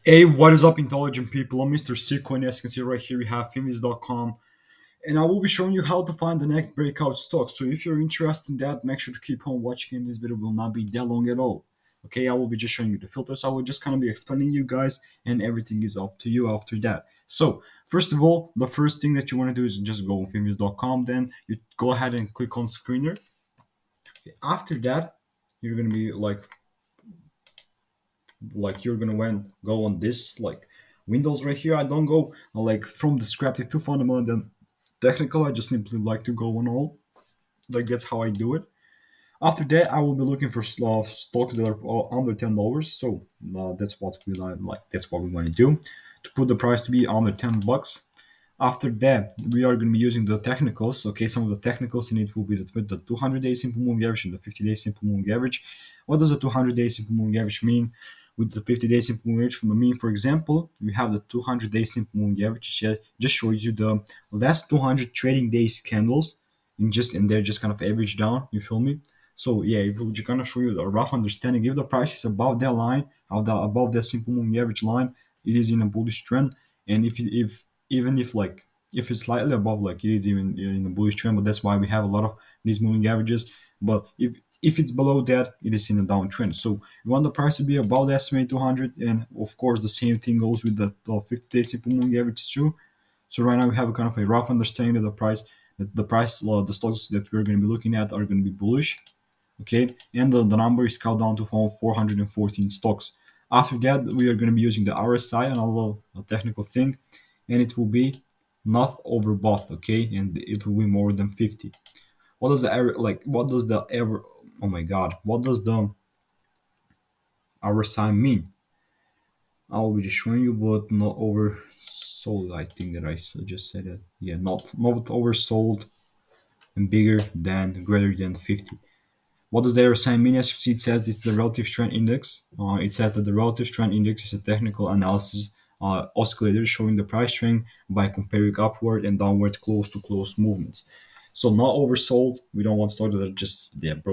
Hey, what is up, intelligent people? I'm Mr. Seco, and as you can see right here, we have Fimis.com, and I will be showing you how to find the next breakout stock. So if you're interested in that, make sure to keep on watching, and this video will not be that long at all. Okay, I will be just showing you the filters. I will just kind of be explaining you guys, and everything is up to you after that. So first of all, the first thing that you want to do is just go on Fimis.com. Then you go ahead and click on Screener. After that, you're gonna be you're gonna go on this windows right here. I don't go from descriptive to fundamental and technical. I just simply like to go on all. Like that's how I do it. After that, I will be looking for stocks that are under $10. So that's what we like. That's what we want to do to put the price to be under $10. After that, we are going to be using the technicals. Okay, some of the technicals in it will be the 200-day simple moving average and the 50-day simple moving average. What does the 200-day simple moving average mean? With the 50-day simple moving average, for example, we have the 200-day simple moving average. Just shows you the last 200 trading days candles, and they're just kind of average down. You feel me? So yeah, it will just kind of show you a rough understanding. If the price is above that line, above that simple moving average line, it is in a bullish trend. And if even if it's slightly above, like it is even in a bullish trend, but that's why we have a lot of these moving averages. But if it's below that, it is in a downtrend. So you want the price to be above the estimated 200, and of course the same thing goes with the 50-day simple moving average too. So right now we have a kind of a rough understanding of the price. That the price, the stocks that we're going to be looking at are going to be bullish, okay, and the number is cut down to 414 stocks. After that, we are going to be using the RSI, another technical thing, and it will be not overbought, okay, and it will be more than 50. What does the ever oh my god, what does the RSI mean? I will be just showing you, but not oversold. I think that I just said that. Yeah, not oversold and bigger than greater than 50. What does the RSI mean? As you see, it says it's the relative strength index. It says that the relative strength index is a technical analysis oscillator showing the price trend by comparing upward and downward close to close movements. So not oversold. We don't want stocks that are just that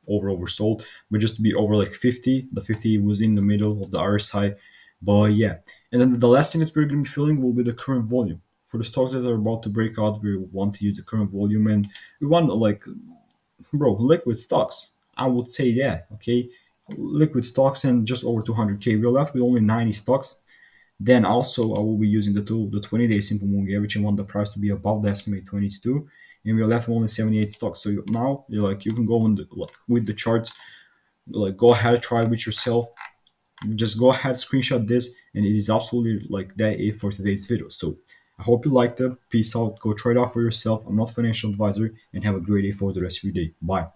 oversold, but just to be over like 50. The 50 was in the middle of the RSI, but yeah. And then the last thing that we're going to be filling will be the current volume. For the stocks that are about to break out, we want to use the current volume, and we want liquid stocks. I would say that, okay? Liquid stocks and just over 200K. We're left with only 90 stocks. Then also I will be using the 20-day simple moving average and want the price to be above the estimate 22. And we're left with only 78 stocks. So now you can go on with the charts, go ahead, try it with yourself. Just go ahead, screenshot this, and it is absolutely that it for today's video. So I hope you liked it. Peace out. Go try it out for yourself. I'm not a financial advisor, and have a great day for the rest of your day. Bye.